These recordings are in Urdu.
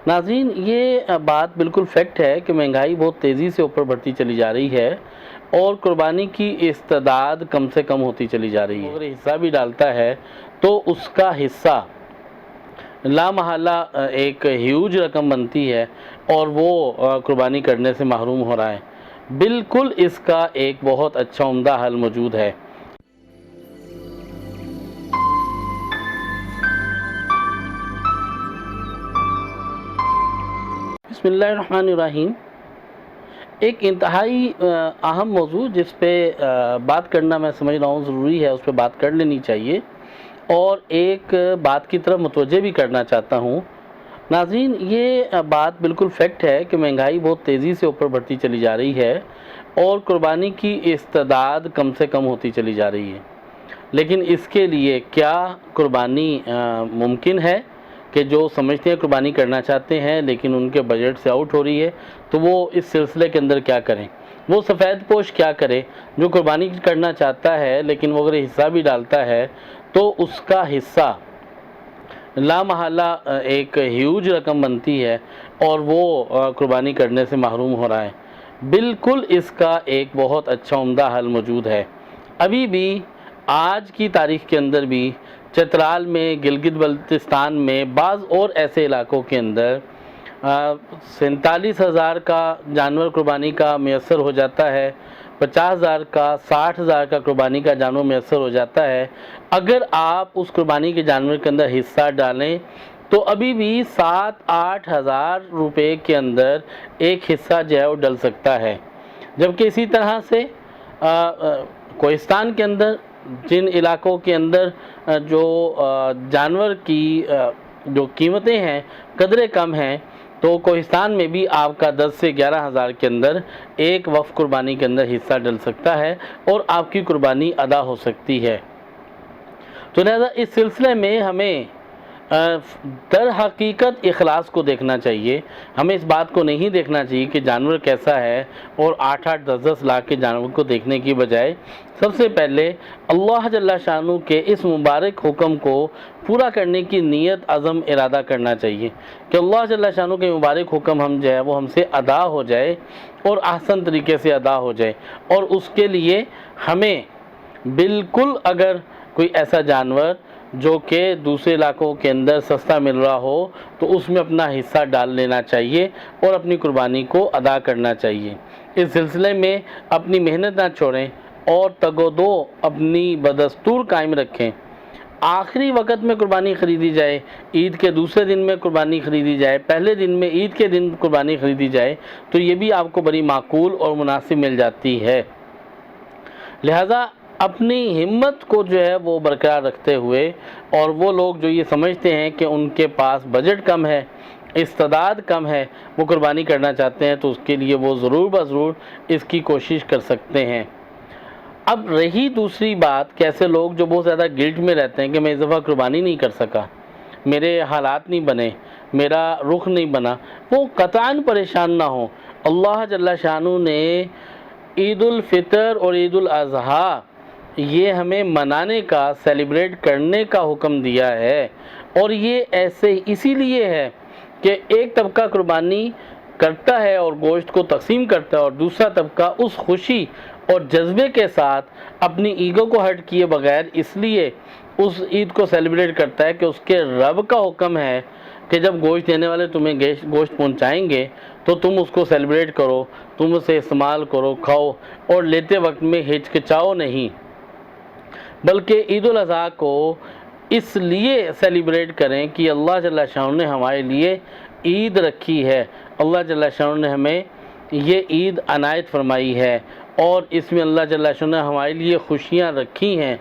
ناظرین، یہ بات بالکل فیکٹ ہے کہ مہنگائی بہت تیزی سے اوپر بڑھتی چلی جا رہی ہے اور قربانی کی استعداد کم سے کم ہوتی چلی جا رہی ہے۔ اگر حصہ بھی ڈالتا ہے تو اس کا حصہ لا محالہ ایک ہیوج رقم بنتی ہے اور وہ قربانی کرنے سے محروم ہو رہا ہے۔ بالکل اس کا ایک بہت اچھا عمدہ حل موجود ہے۔ بسم اللہ الرحمن الرحیم۔ ایک انتہائی اہم موضوع جس پہ بات کرنا میں سمجھ رہا ہوں ضروری ہے، اس پہ بات کر لینی چاہیے، اور ایک بات کی طرف متوجہ بھی کرنا چاہتا ہوں۔ ناظرین، یہ بات بالکل فیکٹ ہے کہ مہنگائی بہت تیزی سے اوپر بڑھتی چلی جا رہی ہے اور قربانی کی استعداد کم سے کم ہوتی چلی جا رہی ہے۔ لیکن اس کے لیے کیا قربانی ممکن ہے کہ جو سمجھتے ہیں قربانی کرنا چاہتے ہیں لیکن ان کے بجٹ سے آؤٹ ہو رہی ہے، تو وہ اس سلسلے کے اندر کیا کریں؟ وہ سفید پوش کیا کرے جو قربانی کرنا چاہتا ہے لیکن وہ اگر حصہ بھی ڈالتا ہے تو اس کا حصہ لا محالہ ایک ہیوج رقم بنتی ہے اور وہ قربانی کرنے سے محروم ہو رہا ہے۔ بالکل اس کا ایک بہت اچھا عمدہ حل موجود ہے۔ ابھی بھی آج کی تاریخ کے اندر بھی چترال میں، گلگت بلتستان میں، بعض اور ایسے علاقوں کے اندر 47,000 کا جانور قربانی کا میسر ہو جاتا ہے، 50,000 کا، 60,000 کا قربانی کا جانور میسر ہو جاتا ہے۔ اگر آپ اس قربانی کے جانور کے اندر حصہ ڈالیں تو ابھی بھی 7-8 ہزار روپے کے اندر ایک حصہ جو ہے وہ ڈل سکتا ہے۔ جبکہ اسی طرح سے کوہستان کے اندر، جن علاقوں کے اندر جو جانور کی جو قیمتیں ہیں قدرے کم ہیں، تو کوہستان میں بھی آپ کا 10 سے 11 ہزار کے اندر ایک وقف قربانی کے اندر حصہ ڈل سکتا ہے اور آپ کی قربانی ادا ہو سکتی ہے۔ تو لہذا اس سلسلے میں ہمیں در حقیقت اخلاص کو دیکھنا چاہیے۔ ہمیں اس بات کو نہیں دیکھنا چاہیے کہ جانور کیسا ہے اور 8-8 10-10 لاکھ کے جانور کو دیکھنے کی بجائے سب سے پہلے اللہ جل شانہ کے اس مبارک حکم کو پورا کرنے کی نیت، عزم، ارادہ کرنا چاہیے کہ اللہ جل شانہ کے مبارک حکم جو ہے وہ ہم سے ادا ہو جائے اور احسن طریقے سے ادا ہو جائے۔ اور اس کے لیے ہمیں بالکل اگر کوئی ایسا جانور جو کہ دوسرے علاقوں کے اندر سستا مل رہا ہو تو اس میں اپنا حصہ ڈال لینا چاہیے اور اپنی قربانی کو ادا کرنا چاہیے۔ اس سلسلے میں اپنی محنت نہ چھوڑیں اور تگ و دو اپنی بدستور قائم رکھیں۔ آخری وقت میں قربانی خریدی جائے، عید کے دوسرے دن میں قربانی خریدی جائے، پہلے دن میں عید کے دن قربانی خریدی جائے تو یہ بھی آپ کو بڑی معقول اور مناسب مل جاتی ہے۔ لہذا اپنی ہمت کو جو ہے وہ برقرار رکھتے ہوئے، اور وہ لوگ جو یہ سمجھتے ہیں کہ ان کے پاس بجٹ کم ہے، استعداد کم ہے، وہ قربانی کرنا چاہتے ہیں تو اس کے لیے وہ ضرور بضرور اس کی کوشش کر سکتے ہیں۔ اب رہی دوسری بات، کیسے لوگ جو بہت زیادہ گلٹ میں رہتے ہیں کہ میں اس دفعہ قربانی نہیں کر سکا، میرے حالات نہیں بنے، میرا رخ نہیں بنا، وہ قطعاً پریشان نہ ہوں۔ اللہ جل شانہ نے عید الفطر اور عید الاضحیٰ یہ ہمیں منانے کا، سیلیبریٹ کرنے کا حکم دیا ہے، اور یہ ایسے اسی لیے ہے کہ ایک طبقہ قربانی کرتا ہے اور گوشت کو تقسیم کرتا ہے، اور دوسرا طبقہ اس خوشی اور جذبے کے ساتھ اپنی ایگو کو ہرٹ کیے بغیر اس لیے اس عید کو سیلیبریٹ کرتا ہے کہ اس کے رب کا حکم ہے کہ جب گوشت دینے والے تمہیں گوشت پہنچائیں گے تو تم اس کو سیلیبریٹ کرو، تم اسے استعمال کرو، کھاؤ، اور لیتے وقت میں ہچکچاؤ نہیں، بلکہ عید الاضحیٰ کو اس لیے سیلیبریٹ کریں کہ اللہ جل شانہ نے ہمارے لیے عید رکھی ہے، اللہ جل شانہ نے ہمیں یہ عید عنایت فرمائی ہے، اور اس میں اللہ جل شانہ نے ہمارے لیے خوشیاں رکھی ہیں۔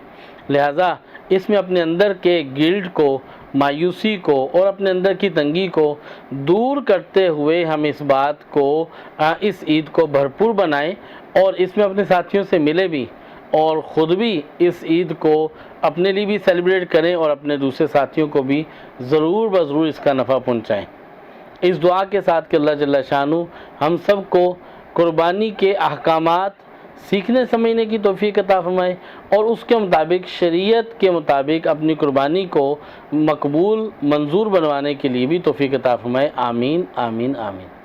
لہذا اس میں اپنے اندر کے گلٹ کو، مایوسی کو اور اپنے اندر کی تنگی کو دور کرتے ہوئے ہم اس بات کو، اس عید کو بھرپور بنائیں، اور اس میں اپنے ساتھیوں سے ملے بھی اور خود بھی اس عید کو اپنے لیے بھی سیلیبریٹ کریں اور اپنے دوسرے ساتھیوں کو بھی ضرور بضرور اس کا نفع پہنچائیں۔ اس دعا کے ساتھ کہ اللہ جل شانہ ہم سب کو قربانی کے احکامات سیکھنے سمجھنے کی توفیق عطا فرمائے اور اس کے مطابق شریعت کے مطابق اپنی قربانی کو مقبول منظور بنوانے کے لیے بھی توفیق عطا فرمائے۔ آمین آمین آمین۔